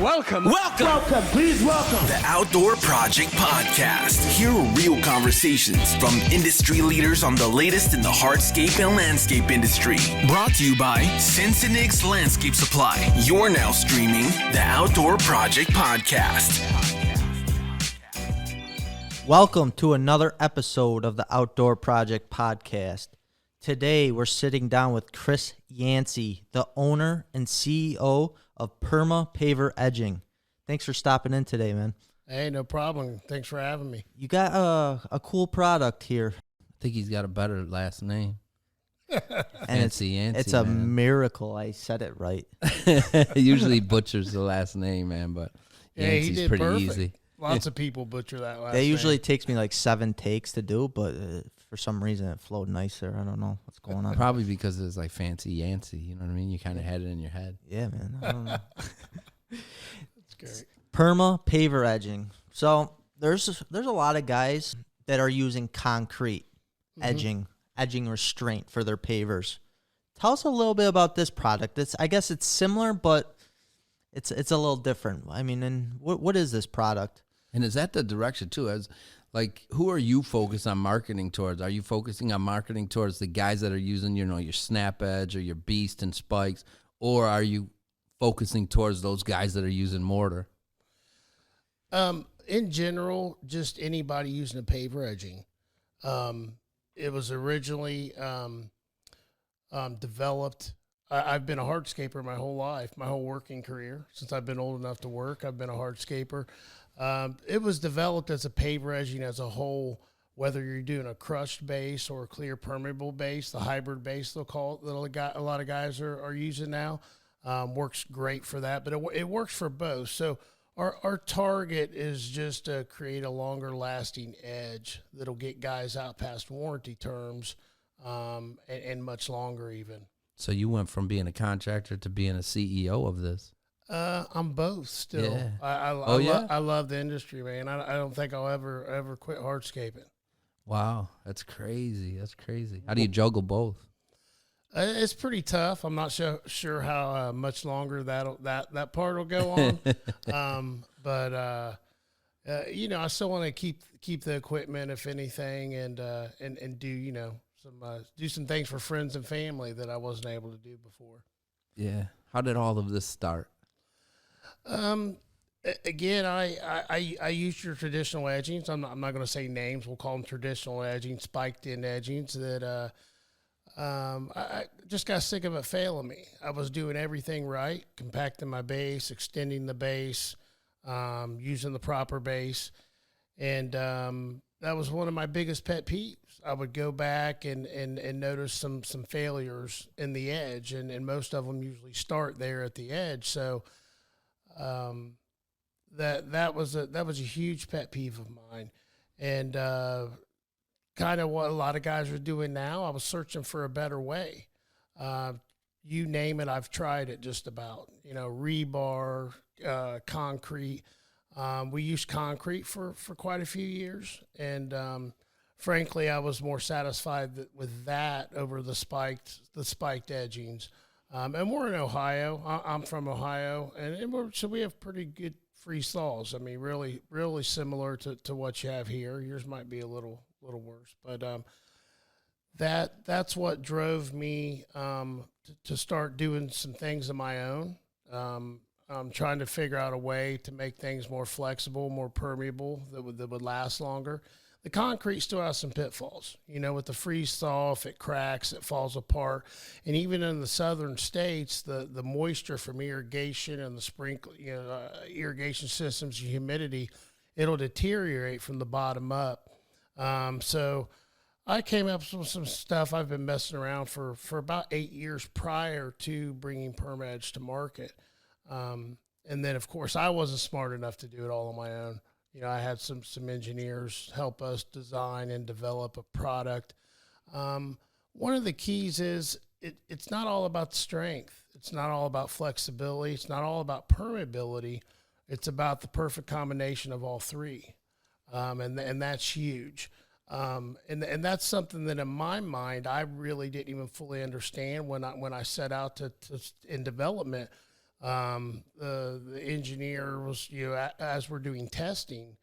Welcome, please welcome. The Outdoor Project Podcast. Here are real conversations from industry leaders on the latest in the hardscape and landscape industry. Brought to you by Cincinnati's Landscape Supply. You're now streaming the Outdoor Project Podcast. Welcome to another episode of the Outdoor Project Podcast. Today, we're sitting down with Chris Yancey, the owner and CEO of Perma Paver Edging. Thanks for stopping in today, man. Hey, no problem. Thanks for having me. You got a cool product here. I think he's got a better last name. And Fancy Yancey, it's a man. miracle I said it right. Usually butchers the last name, man, but Yeah, he Yancey's did pretty perfect. easy. Lots of people butcher that last They usually name. takes me like 7 takes to do, but for some reason it flowed nicer. I don't know what's going on. Probably because it's like Fancy Yancey, you know what I mean? You kind of had it in your head. Yeah, man. I don't know. That's great. Perma Paver Edging. So there's a lot of guys that are using concrete edging restraint for their pavers. Tell us a little bit about this product. I guess it's similar, but it's a little different. I mean, and what is this product? And is that the direction too? As like, who are you focused on marketing towards? Are you focusing on marketing towards the guys that are using, you know, your snap edge or your beast and spikes, or are you focusing towards those guys that are using mortar? In general, just anybody using a paver edging. It was originally developed. I've been a hardscaper my whole life, my whole working career. Since I've been old enough to work, I've been a hardscaper. It was developed as a paver edging as a whole, whether you're doing a crushed base or a clear permeable base, the hybrid base they'll call it, that a lot of guys are using now. Works great for that, but it works for both. So our target is just to create a longer lasting edge that'll get guys out past warranty terms and much longer even. So you went from being a contractor to being a CEO of this. I'm both still. Yeah. I love the industry, man. I don't think I'll ever quit hardscaping. Wow, that's crazy. That's crazy. How do you juggle both? It's pretty tough. I'm not sure how much longer that part will go on. But you know, I still want to keep the equipment, if anything, and do do some things for friends and family that I wasn't able to do before. Yeah. How did all of this start? Again, I use your traditional edgings. I'm not going to say names. We'll call them traditional edgings, spiked in edgings that I just got sick of it failing me. I was doing everything right, compacting my base, extending the base, using the proper base, and that was one of my biggest pet peeves. I would go back and notice some failures in the edge, and most of them usually start there at the edge. So that was a huge pet peeve of mine, and kind of what a lot of guys are doing now. I was searching for a better way. You name it, I've tried it just about. You know, rebar, concrete. We used concrete for quite a few years, and frankly, I was more satisfied with that over the spiked edgings. And we're in Ohio. I'm from Ohio, so we have pretty good freeze thaws. I mean, really similar to what you have here. Yours might be a little worse, but that's what drove me to start doing some things of my own. I'm trying to figure out a way to make things more flexible, more permeable, that would last longer. The concrete still has some pitfalls, you know, with the freeze thaw. If it cracks, it falls apart. And even in the southern states, the moisture from irrigation and the irrigation systems, humidity, it'll deteriorate from the bottom up. So I came up with some stuff. I've been messing around for about 8 years prior to bringing Perma Edge to market. And then, of course, I wasn't smart enough to do it all on my own. You know, I had some engineers help us design and develop a product. One of the keys is it's not all about strength. It's not all about flexibility. It's not all about permeability. It's about the perfect combination of all three. And that's huge. And that's something that in my mind, I really didn't even fully understand when I set out to in development. The engineer was, as we're doing testing,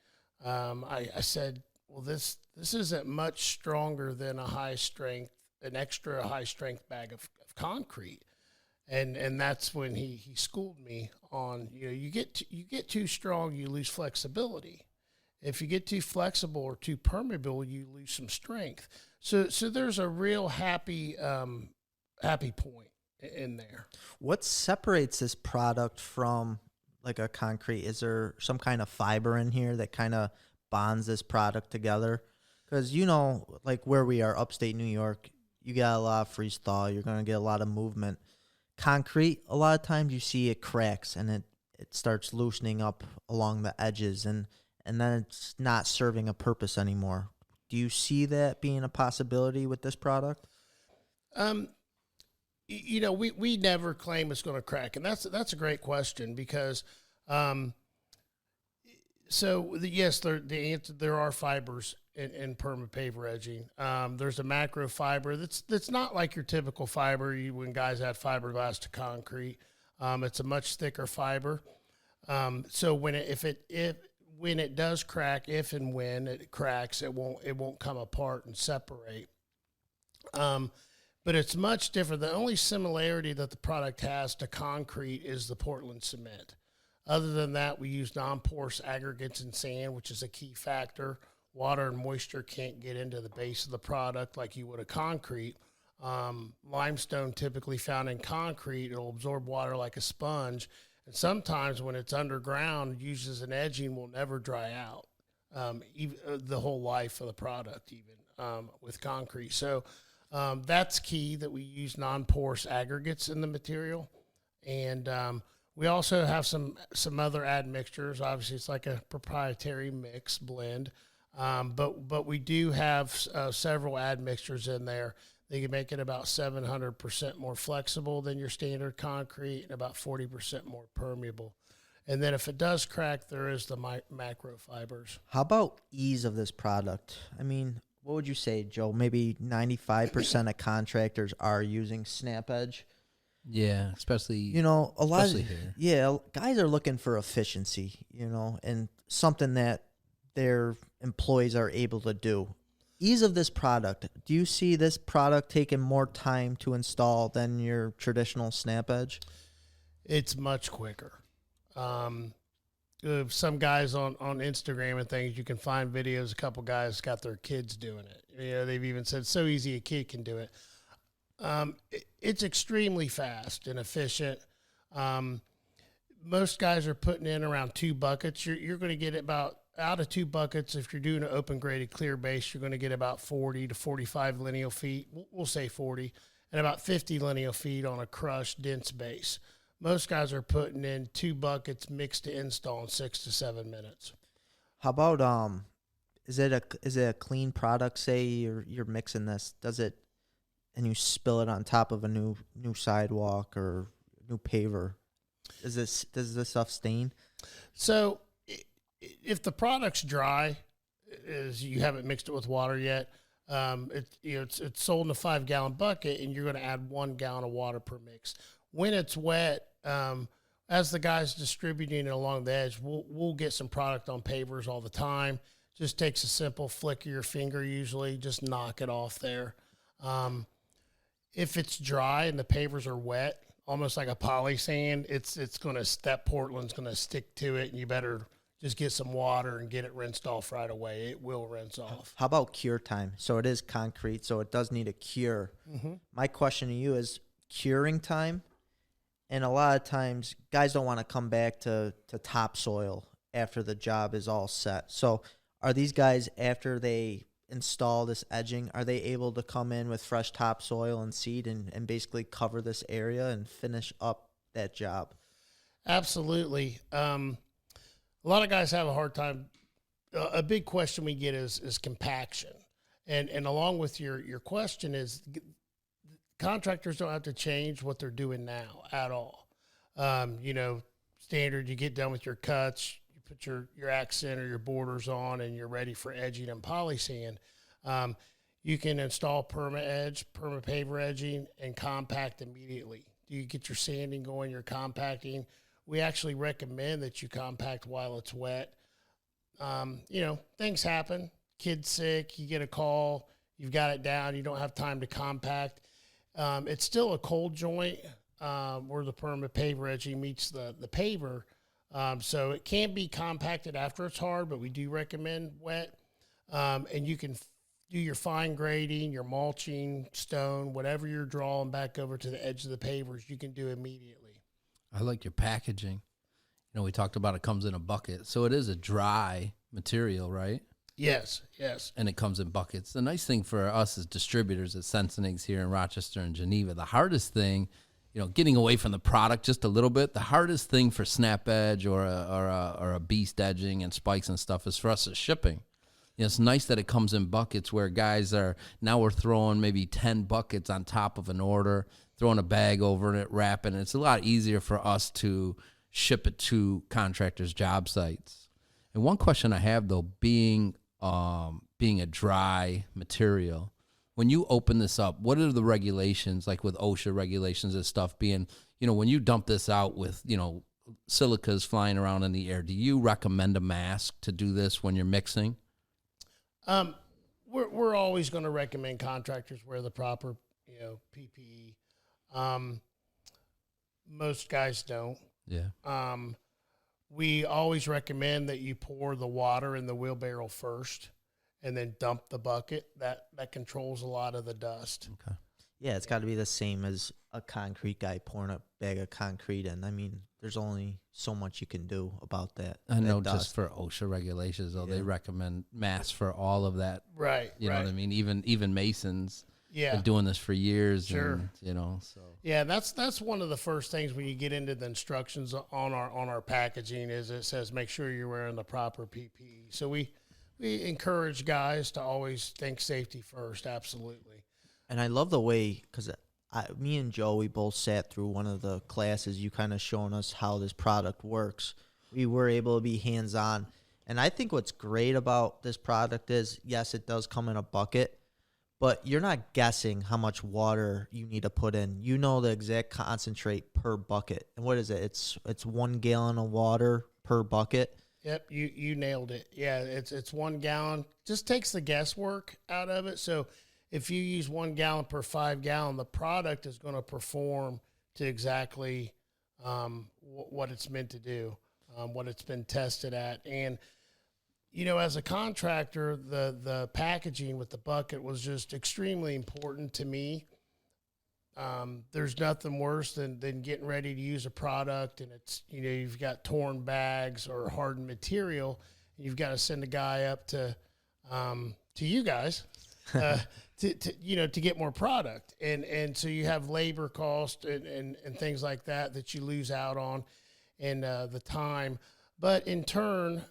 I said, well, this isn't much stronger than an extra high strength bag of concrete. And that's when he schooled me on, you get too strong, you lose flexibility. If you get too flexible or too permeable, you lose some strength. So there's a real happy point in there. What separates this product from like a concrete? Is there some kind of fiber in here that kind of bonds this product together? Because, like where we are, upstate New York, you got a lot of freeze thaw. You're going to get a lot of movement. Concrete, a lot of times you see it cracks and it starts loosening up along the edges, and then it's not serving a purpose anymore. Do you see that being a possibility with this product? We never claim it's going to crack, and that's a great question because, there are fibers in Perma Paver Edging. There's a macro fiber that's not like your typical fiber when guys add fiberglass to concrete. It's a much thicker fiber. So when it does crack, if and when it cracks, it won't come apart and separate. But it's much different. The only similarity that the product has to concrete is the Portland cement. Other than that, we use non-porous aggregates and sand, which is a key factor. Water and moisture can't get into the base of the product like you would a concrete. Limestone typically found in concrete, it'll absorb water like a sponge. And sometimes when it's underground, used as an edging, will never dry out, even the whole life of the product, even with concrete. So that's key, that we use non-porous aggregates in the material. And we also have some other admixtures. Obviously, it's like a proprietary mix blend. But we do have several admixtures in there. They can make it about 700% more flexible than your standard concrete and about 40% more permeable. And then if it does crack, there is the macro fibers. How about ease of this product? I mean, what would you say, Joe? Maybe 95% of contractors are using Snap Edge. Yeah, especially a lot especially of here. Guys are looking for efficiency, and something that their employees are able to do. Ease of this product. Do you see this product taking more time to install than your traditional Snap Edge? It's much quicker. Some guys on Instagram and things, you can find videos. A couple guys got their kids doing it. They've even said so easy a kid can do it. It's extremely fast and efficient. Most guys are putting in around 2 buckets. You're going to get about, out of 2 buckets, if you're doing an open graded clear base, you're going to get about 40 to 45 lineal feet. We'll say 40, and about 50 lineal feet on a crushed dense base. Most guys are putting in 2 buckets mixed to install in 6 to 7 minutes. How about is it a clean product? Say you're mixing this, and you spill it on top of a new sidewalk or new paver. Does this stuff stain? So if the product's dry, as you haven't mixed it with water yet, it's sold in a 5-gallon bucket, and you're going to add 1 gallon of water per mix. When it's wet, as the guys distributing it along the edge, we'll get some product on pavers all the time. Just takes a simple flick of your finger, usually, just knock it off there. If it's dry and the pavers are wet, almost like a poly sand, that Portland's gonna stick to it, and you better just get some water and get it rinsed off right away. It will rinse off. How about cure time? So it is concrete, so it does need a cure. Mm-hmm. My question to you is curing time. And a lot of times, guys don't want to come back to topsoil after the job is all set. So are these guys, after they install this edging, are they able to come in with fresh topsoil and seed and basically cover this area and finish up that job? Absolutely. A lot of guys have a hard time. A big question we get is compaction. And along with your question is, contractors don't have to change what they're doing now at all. Standard, you get done with your cuts, you put your accent or your borders on, and you're ready for edging and poly sand. You can install Perma Paver Edging and compact immediately. Do you get your sanding going, your compacting? We actually recommend that you compact while it's wet. Things happen. Kid's sick, you get a call, you've got it down, you don't have time to compact. It's still a cold joint where the Perma Paver Edging meets the paver. So it can be compacted after it's hard, but we do recommend wet. And you can do your fine grading, your mulching, stone, whatever you're drawing back over to the edge of the pavers, you can do immediately. I like your packaging. We talked about it comes in a bucket. So it is a dry material, right? Yes. And it comes in buckets. The nice thing for us as distributors at Sensenig's here in Rochester and Geneva, the hardest thing, getting away from the product just a little bit, the hardest thing for snap edge or a beast edging and spikes and stuff is for us is shipping. It's nice that it comes in buckets where guys we're throwing maybe 10 buckets on top of an order, throwing a bag over it, wrapping it. It's a lot easier for us to ship it to contractors' job sites. And one question I have, though, being a dry material, when you open this up, what are the regulations, like with OSHA regulations and stuff being, when you dump this out with, silicas flying around in the air, do you recommend a mask to do this when you're mixing? We're always going to recommend contractors wear the proper, PPE. Most guys don't. Yeah. We always recommend that you pour the water in the wheelbarrow first and then dump the bucket. That controls a lot of the dust. Okay. Yeah, it's got to be the same as a concrete guy pouring a bag of concrete in. I mean, there's only so much you can do about that. I know that just for OSHA regulations, though, Yeah. they recommend masks for all of that. Right. You know what I mean? Even Masons been doing this for years. Sure. And, so. Yeah, that's one of the first things when you get into the instructions on our packaging is it says make sure you're wearing the proper PPE. So we encourage guys to always think safety first. Absolutely. And I love the way, because me and Joe, we both sat through one of the classes. You kind of showing us how this product works. We were able to be hands-on. And I think what's great about this product is, yes, it does come in a bucket, but you're not guessing how much water you need to put in. You know the exact concentrate per bucket. And what is it? It's 1 gallon of water per bucket. Yep, you nailed it. Yeah, it's 1 gallon. Just takes the guesswork out of it. So if you use 1 gallon per 5 gallon, the product is going to perform to exactly what it's meant to do, what it's been tested at. And, as a contractor, the packaging with the bucket was just extremely important to me. There's nothing worse than getting ready to use a product and it's, you've got torn bags or hardened material. And you've got to send a guy up to you guys to get more product. And so you have labor cost and things like that you lose out on and the time. But in turn,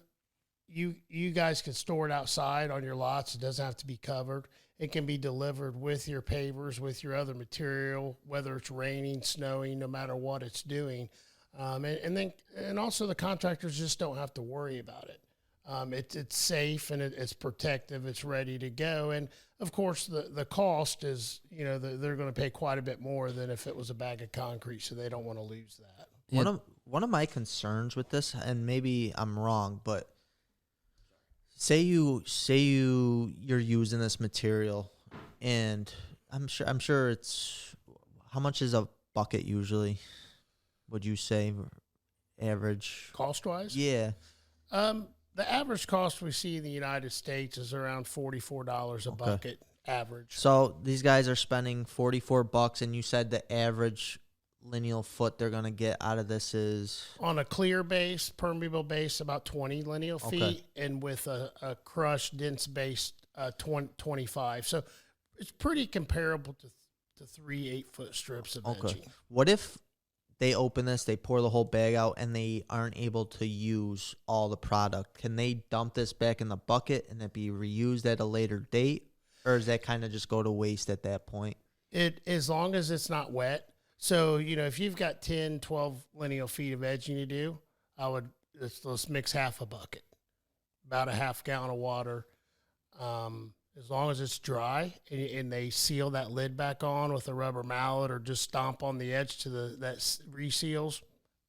you guys can store it outside on your lots. It doesn't have to be covered. It can be delivered with your pavers, with your other material, whether it's raining, snowing, no matter what it's doing. And also the contractors just don't have to worry about it. It's safe and it's protective. It's ready to go. And of course the cost is, they're going to pay quite a bit more than if it was a bag of concrete. So they don't want to lose that. Yeah. One of my concerns with this, and maybe I'm wrong, but say you're using this material, and I'm sure it's, how much is a bucket usually? Would you say average Cost wise? Yeah. The average cost we see in the United States is around $44 a bucket average. So these guys are spending $44, and you said the average lineal foot they're going to get out of this is on a clear base, permeable base, about 20 lineal feet, and with a crushed dense base, 25. So it's pretty comparable to 3 8-foot strips of edging. What if they open this, they pour the whole bag out, and they aren't able to use all the product? Can they dump this back in the bucket and it be reused at a later date, or does that kind of just go to waste at that point? As long as it's not wet. So, if you've got 10, 12 lineal feet of edging to do, let's mix half a bucket, about a half gallon of water, as long as it's dry and they seal that lid back on with a rubber mallet or just stomp on the edge to that reseals,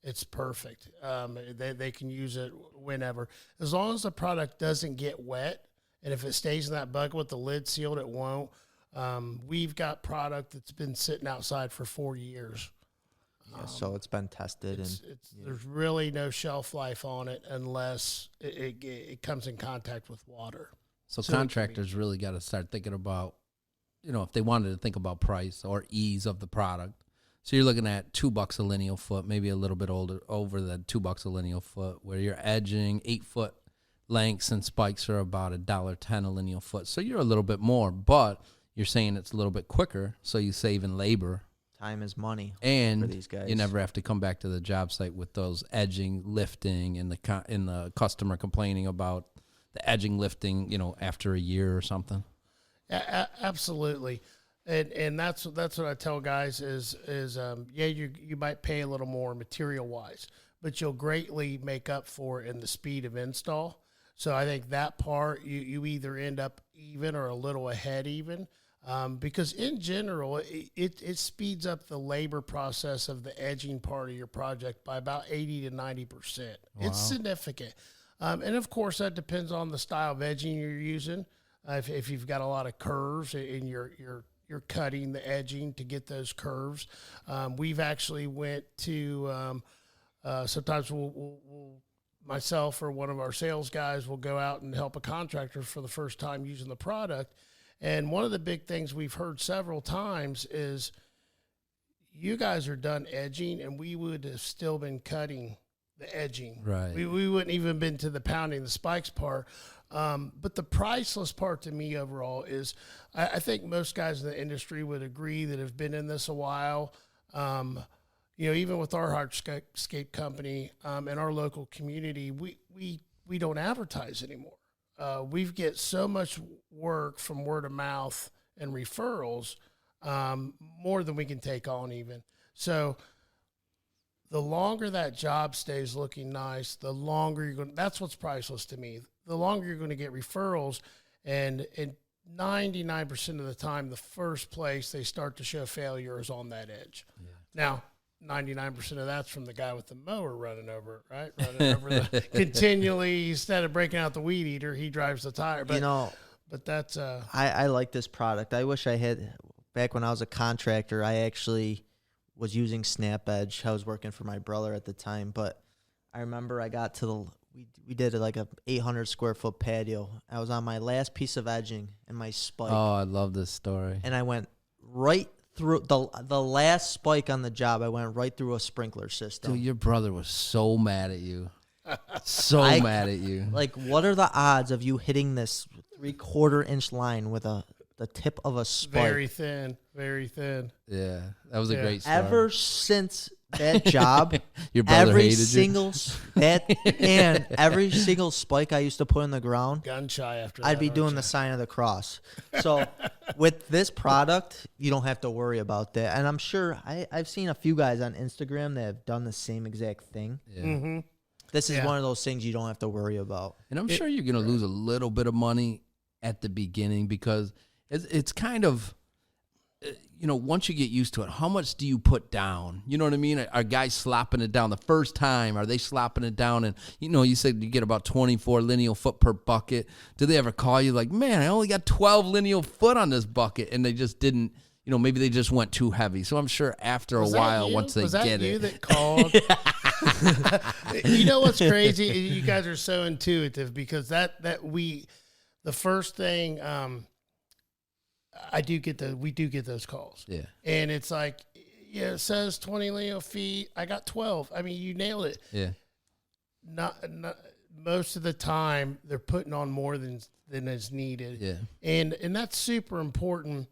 it's perfect. They can use it whenever. As long as the product doesn't get wet, and if it stays in that bucket with the lid sealed, it won't. We've got product that's been sitting outside for 4 years. Yeah, so it's been tested. There's really no shelf life on it unless it comes in contact with water. So contractors really got to start thinking about, if they wanted to think about price or ease of the product. So you're looking at $2 a lineal foot, maybe a little bit over than $2 a lineal foot, where you're edging 8-foot lengths and spikes are about $1.10 a lineal foot. So you're a little bit more, but you're saying it's a little bit quicker, so you save in labor. Time is money and for these guys. You never have to come back to the job site with those edging, lifting, and the customer complaining about the edging, lifting, after a year or something. Absolutely. And that's what I tell guys is you might pay a little more material wise, but you'll greatly make up for it in the speed of install. So I think that part you either end up even or a little ahead even, because in general it speeds up the labor process of the edging part of your project by about 80 to 90%. Wow. It's significant, and of course that depends on the style of edging you're using. If you've got a lot of curves and you're cutting the edging to get those curves. We've actually went to, sometimes we'll myself or one of our sales guys will go out and help a contractor for the first time using the product. And one of the big things we've heard several times is you guys are done edging and we would have still been cutting the edging. Right. We wouldn't even been to the pounding the spikes part. But the priceless part to me overall is I think most guys in the industry would agree that have been in this a while. Even with our hardscape company and our local community, we don't advertise anymore. We get so much work from word of mouth and referrals, more than we can take on even. So the longer that job stays looking nice, the longer you're going. That's what's priceless to me. The longer you're going to get referrals, and 99% of the time, the first place they start to show failure is on that edge. Yeah. Now, 99% of that's from the guy with the mower running over it, right? Running over continually. Instead of breaking out the weed eater, he drives the tire. But, but that's I like this product. I wish I had, back when I was a contractor, I actually was using Snap Edge. I was working for my brother at the time, but I remember I got to we did like a 800 square foot patio. I was on my last piece of edging and my spike. Oh, I love this story. And I went right through the last spike on the job. I went right through a sprinkler system. Dude, your brother was so mad at you. Mad at you. Like, what are the odds of you hitting this 3/4 inch line with the tip of a spike? Very thin. Yeah, that was a great story. Ever since that job, your brother every hated single and every single spike I used to put in the ground, gun shy after that, I'd be doing the sign of the cross. So with this product, you don't have to worry about that. And I'm sure I've seen a few guys on Instagram that have done the same exact thing. Yeah. Mm-hmm. This is one of those things you don't have to worry about. And I'm sure you're going to lose a little bit of money at the beginning because it's kind of, once you get used to it, how much do you put down? You know what I mean? Are guys slopping it down the first time? Are they slopping it down? And, you said you get about 24 lineal foot per bucket. Do they ever call you like, man, I only got 12 lineal foot on this bucket, and they just didn't, maybe they just went too heavy. So I'm sure after a while, once they get it. Was that you that called? You know what's crazy? You guys are so intuitive because the first thing, we do get those calls. Yeah. And it's like, it says 20 lineal feet. I got 12. I mean, you nailed it. Yeah. Not most of the time they're putting on more than is needed. Yeah. And that's super important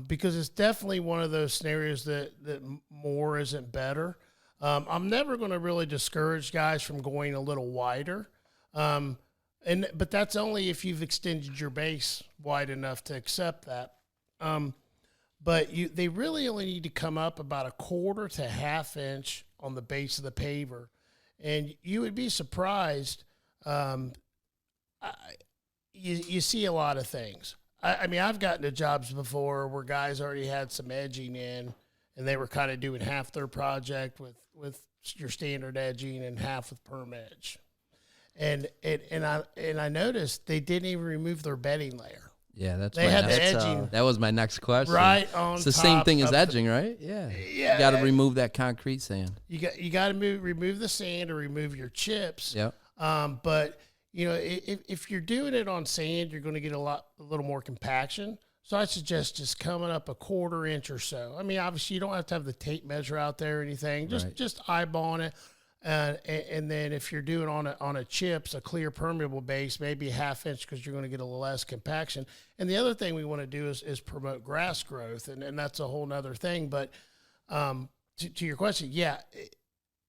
because it's definitely one of those scenarios that more isn't better. I'm never going to really discourage guys from going a little wider. But that's only if you've extended your base wide enough to accept that. But they really only need to come up about 1/4 to 1/2 inch on the base of the paver. And you would be surprised. You see a lot of things. I mean, I've gotten to jobs before where guys already had some edging in, and they were kind of doing half their project with your standard edging and half with perm edge. And I noticed they didn't even remove their bedding layer. Yeah, that's They my had the next, edging that was my next question. right on. It's the same top thing as of edging, right? Yeah. Yeah. You got to remove that concrete sand. You got to remove the sand or remove your chips. Yep. But you know, if you're doing it on sand, you're going to get a little more compaction. So I suggest just coming up a 1/4 inch or so. I mean, obviously you don't have to have the tape measure out there or anything. Just eyeballing it. And then if you're doing on a chips, a clear permeable base, maybe a 1/2 inch, because you're going to get a little less compaction. And the other thing we want to do is promote grass growth, and that's a whole nother thing. But to your question, yeah,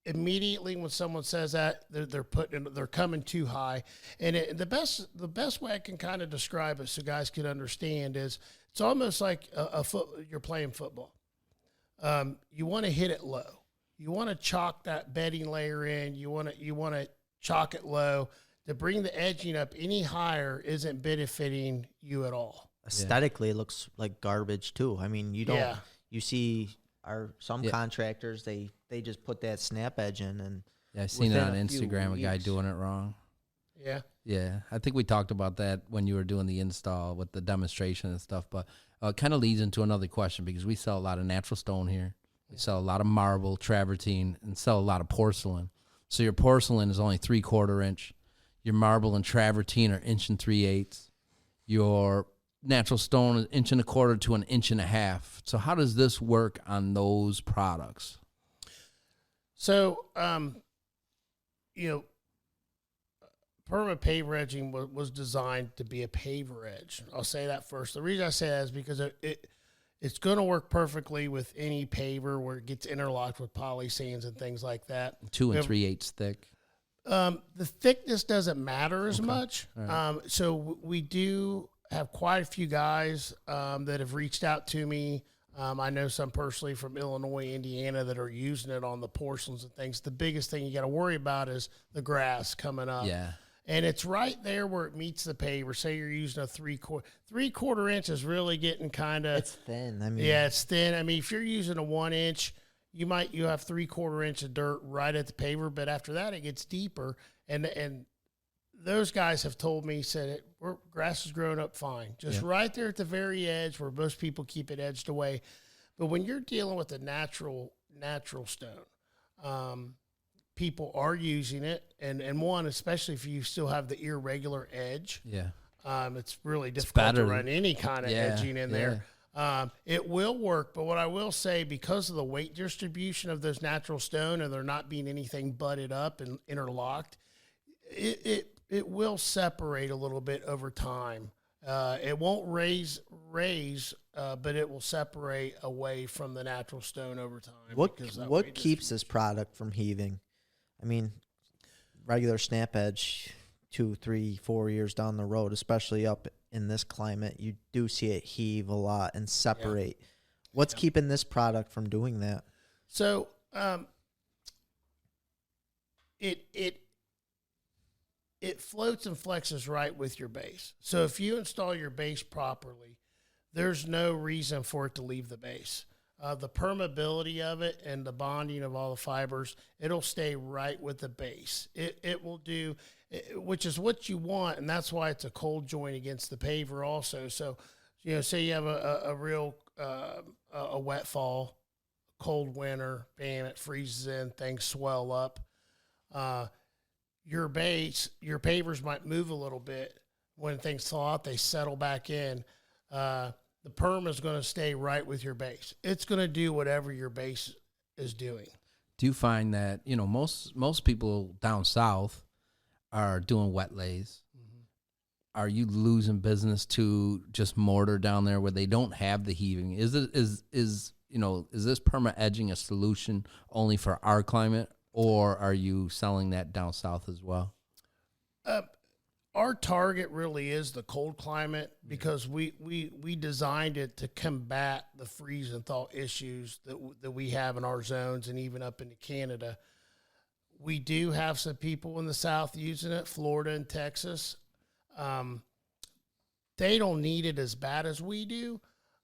immediately when someone says that, they're coming too high. And the best way I can kind of describe it so guys can understand is it's almost like you're playing football. You want to hit it low. You want to chalk that bedding layer in. You want to chalk it low. To bring the edging up any higher isn't benefiting you at all. Aesthetically, it looks like garbage too. I mean, you don't. Yeah. You see some contractors, they just put that snap edge in, and Yeah, I seen it on within a few Instagram, a guy weeks- doing it wrong. Yeah. Yeah, I think we talked about that when you were doing the install with the demonstration and stuff. But it kind of leads into another question, because we sell a lot of natural stone here. We sell a lot of marble, travertine, and sell a lot of porcelain. So your porcelain is only 3/4 inch. Your marble and travertine are 1 3/8. Your natural stone is 1 1/4 to 1.5 inches. So how does this work on those products? So, you know, Perma Paver Edging was designed to be a paver edge. I'll say that first. The reason I say that is because it's going to work perfectly with any paver where it gets interlocked with poly sands and things like that. 2 3/8 thick. The thickness doesn't matter as much. Right. So we do have quite a few guys that have reached out to me. I know some personally from Illinois, Indiana, that are using it on the porcelains and things. The biggest thing you got to worry about is the grass coming up. Yeah. And it's right there where it meets the paver. Say you're using a 3/4 inch is really getting kind of. It's thin. I mean, yeah, it's thin. I mean, if you're using a 1 inch, you have 3/4 inch of dirt right at the paver, but after that it gets deeper. And those guys have told me, grass is growing up fine, just right there at the very edge where most people keep it edged away. But when you're dealing with a natural stone, people are using it, and one, especially if you still have the irregular edge. Yeah. It's really difficult to better. run any kind of edging in there. It will work, but what I will say, because of the weight distribution of those natural stone and there not being anything butted up and interlocked, it will separate a little bit over time. It won't raise, but it will separate away from the natural stone over time. What keeps this product from heaving? I mean, regular snap edge, 2, 3, 4 years down the road, especially up in this climate, you do see it heave a lot and separate. Yeah. What's keeping this product from doing that? So, it floats and flexes right with your base. So if you install your base properly, there's no reason for it to leave the base. The permeability of it and the bonding of all the fibers, it'll stay right with the base. It will do, which is what you want, and that's why it's a cold joint against the paver also. So, say you have a real a wet fall, cold winter, bam, it freezes in, things swell up. Your pavers might move a little bit. When things thaw out, they settle back in. The perm is going to stay right with your base. It's going to do whatever your base is doing. Do you find that, most people down south are doing wet lays? Mm-hmm. Are you losing business to just mortar down there where they don't have the heaving? Is this perma edging a solution only for our climate, or are you selling that down south as well? Our target really is the cold climate, because we designed it to combat the freeze and thaw issues that we have in our zones and even up into Canada. We do have some people in the South using it, Florida and Texas. they don't need it as bad as we do.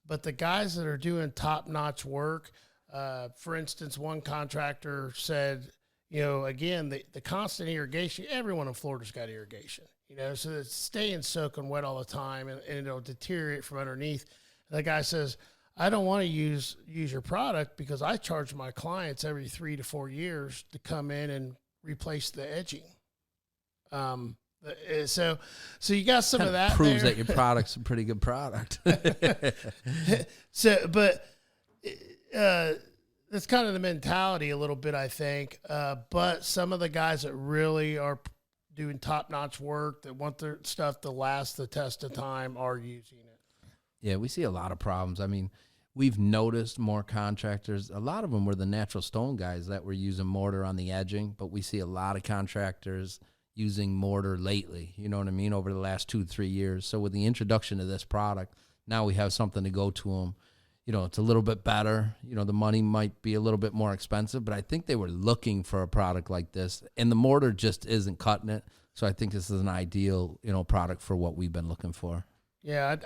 But the guys that are doing top-notch work, for instance, one contractor said, again, the constant irrigation, everyone in Florida's got irrigation, so it's staying soaking wet all the time and it'll deteriorate from underneath. And the guy says, I don't want to use your product because I charge my clients every 3 to 4 years to come in and replace the edging. So you got some of that proves there. that your product's a pretty good product. But that's kind of the mentality a little bit, I think. But some of the guys that really are doing top-notch work, that want their stuff to last the test of time, are using it. Yeah, we see a lot of problems. I mean, we've noticed more contractors. A lot of them were the natural stone guys that were using mortar on the edging, but we see a lot of contractors using mortar lately, you know what I mean, over the last 2-3 years. So with the introduction of this product, now we have something to go to them. It's a little bit better. The money might be a little bit more expensive, but I think they were looking for a product like this, and the mortar just isn't cutting it. So I think this is an ideal, product for what we've been looking for. Yeah,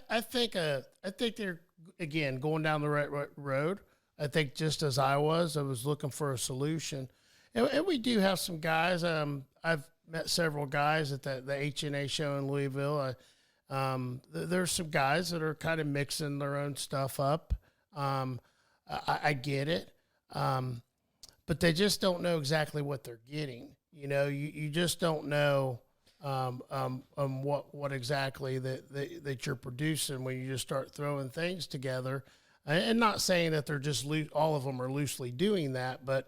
I think they're, again, going down the right road. I think just as I was looking for a solution. And we do have some guys. I've met several guys at the HNA show in Louisville. There's some guys that are kind of mixing their own stuff up. I get it. But they just don't know exactly what they're getting. You just don't know what exactly that you're producing when you just start throwing things together. And not saying that they're just all of them are loosely doing that, but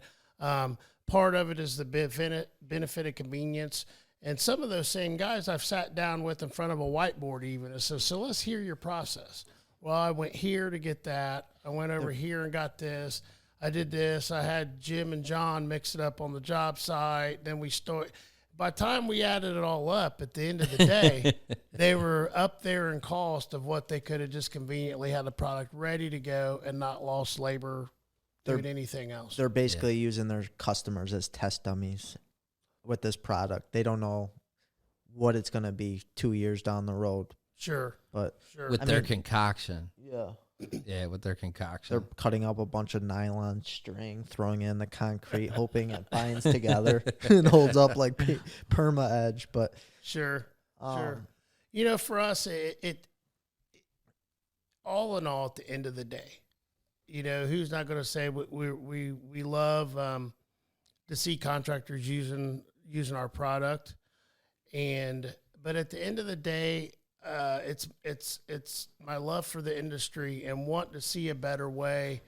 part of it is the benefit of convenience. And some of those same guys I've sat down with in front of a whiteboard even and said, so let's hear your process. Well, I went here to get that. I went over here and got this. I did this. I had Jim and John mix it up on the job site. Then we started. By the time we added it all up, at the end of the day, they were up there in cost of what they could have just conveniently had the product ready to go and not lost labor doing anything else. They're basically using their customers as test dummies with this product. They don't know what it's going to be 2 years down the road. Sure. But with their concoction. Yeah. Yeah, with their concoction. They're cutting up a bunch of nylon string, throwing it in the concrete, hoping it binds together and holds up like Perma Edge. But sure. For us, it all in all, at the end of the day, who's not going to say we love to see contractors using our product, but at the end of the day, it's my love for the industry and want to see a better way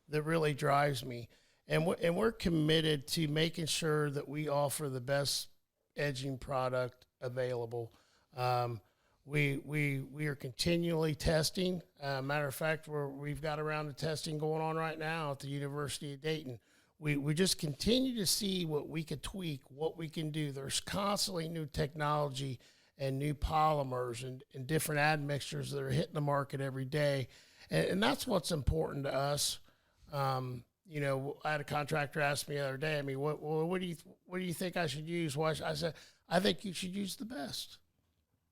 that really drives me. And we're committed to making sure that we offer the best edging product available. We are continually testing. Matter of fact, we've got a round of testing going on right now at the University of Dayton. We just continue to see what we could tweak, what we can do. There's constantly new technology and new polymers and different admixtures that are hitting the market every day. And that's what's important to us. I had a contractor ask me the other day, what do you think I should use? Well, I said, I think you should use the best.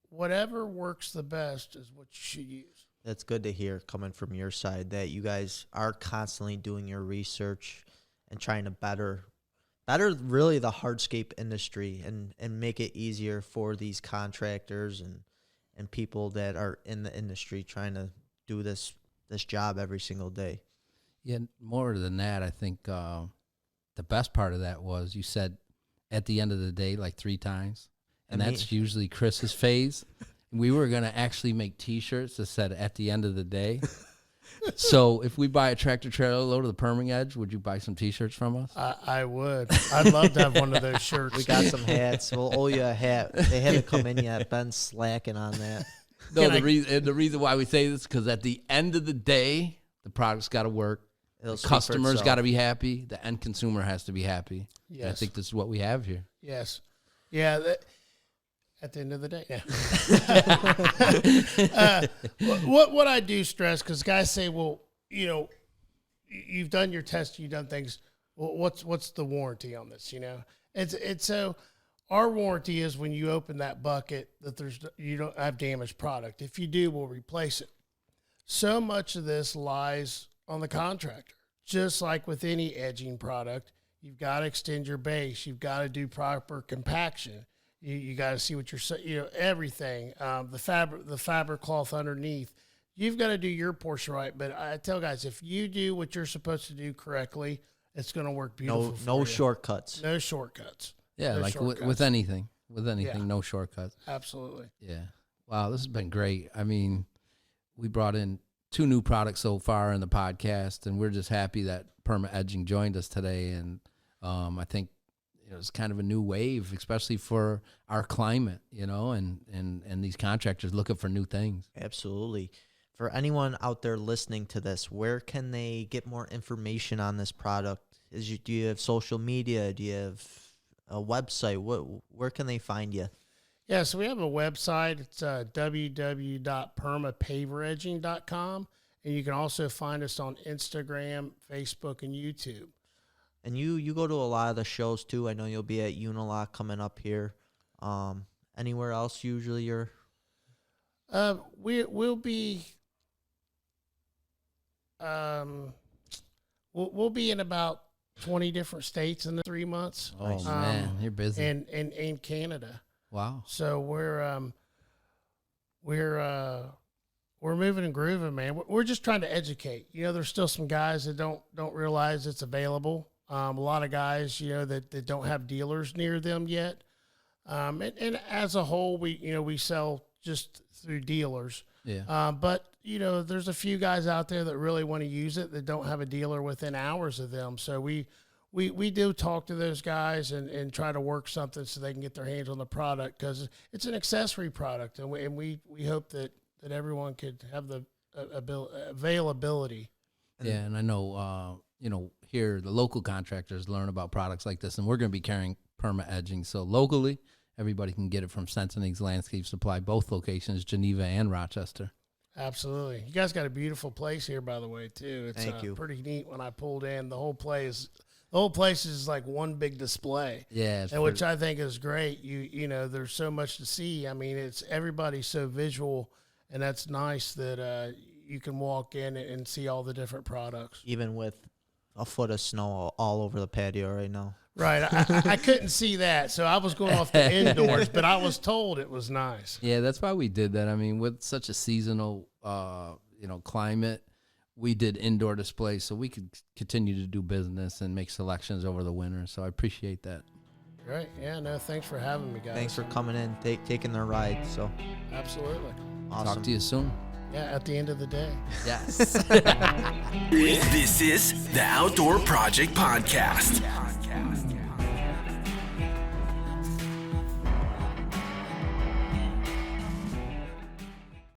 Whatever works the best is what you should use. That's good to hear coming from your side, that you guys are constantly doing your research and trying to better really the hardscape industry and make it easier for these contractors and people that are in the industry trying to do this job every single day. Yeah, more than that, I think the best part of that was you said at the end of the day like 3 times, and that's usually Chris's phase. We were going to actually make T-shirts that said at the end of the day. So if we buy a tractor trailer load of the Perma Edge, would you buy some T-shirts from us? I would. I'd love to have one of those shirts. We got some hats. We'll owe you a hat. They haven't come in yet. Ben's slacking on that. No, the reason why we say this is because at the end of the day, the product's got to work. The customer's got to be happy. The end consumer has to be happy. Yes. And I think this is what we have here. Yes. Yeah. At the end of the day, what I do stress, because guys say, well, you've done your test, you've done things. Well, what's the warranty on this? It's so our warranty is when you open that bucket that you don't have damaged product. If you do, we'll replace it. So much of this lies on the contractor. Just like with any edging product, you've got to extend your base. You've got to do proper compaction. You got to see what everything, the fabric cloth underneath. You've got to do your portion right. But I tell guys, if you do what you're supposed to do correctly, it's going to work beautiful. No shortcuts. No shortcuts. Yeah, No like shortcuts. with anything, Yeah. no shortcuts. Absolutely. Yeah. Wow, this has been great. I mean, we brought in 2 new products so far in the podcast, and we're just happy that Perma Edging joined us today. And I think it's kind of a new wave, especially for our climate, and these contractors looking for new things. Absolutely. For anyone out there listening to this, where can they get more information on this product? Do you have social media? Do you have a website? Where can they find you? Yeah, so we have a website. It's www.permapaveredging.com, and you can also find us on Instagram, Facebook, and YouTube. And you go to a lot of the shows too. I know you'll be at Unilock coming up here. Anywhere else usually you're? We'll be we'll be in about 20 different states in the 3 months. Oh man, you're busy. And in Canada. Wow. So we're moving and grooving, man. We're just trying to educate. There's still some guys that don't realize it's available. A lot of guys, that don't have dealers near them yet. And as a whole, we sell just through dealers. Yeah. But there's a few guys out there that really want to use it that don't have a dealer within hours of them. So we do talk to those guys and try to work something so they can get their hands on the product, because it's an accessory product, and we hope that everyone could have the availability. Yeah, and I know here the local contractors learn about products like this, and we're going to be carrying Perma Edging. So locally, everybody can get it from Sensenig's Landscape Supply, both locations, Geneva and Rochester. Absolutely. You guys got a beautiful place here, by the way, too. It's Thank you. Pretty neat. When I pulled in, the whole place is like one big display. Yeah, Which I think is great. There's so much to see. I mean, everybody's so visual, and that's nice that you can walk in and see all the different products. Even with a foot of snow all over the patio right now. Right. I couldn't see that, so I was going off the indoors, but I was told it was nice. Yeah, that's why we did that. I mean, with such a seasonal, climate, we did indoor displays so we could continue to do business and make selections over the winter. So I appreciate that. Great. Yeah, no, thanks for having me, guys. Thanks for coming in, taking the ride. So Absolutely. awesome. Talk to you soon. Yeah, at the end of the day. Yes. This is the Outdoor Project Podcast.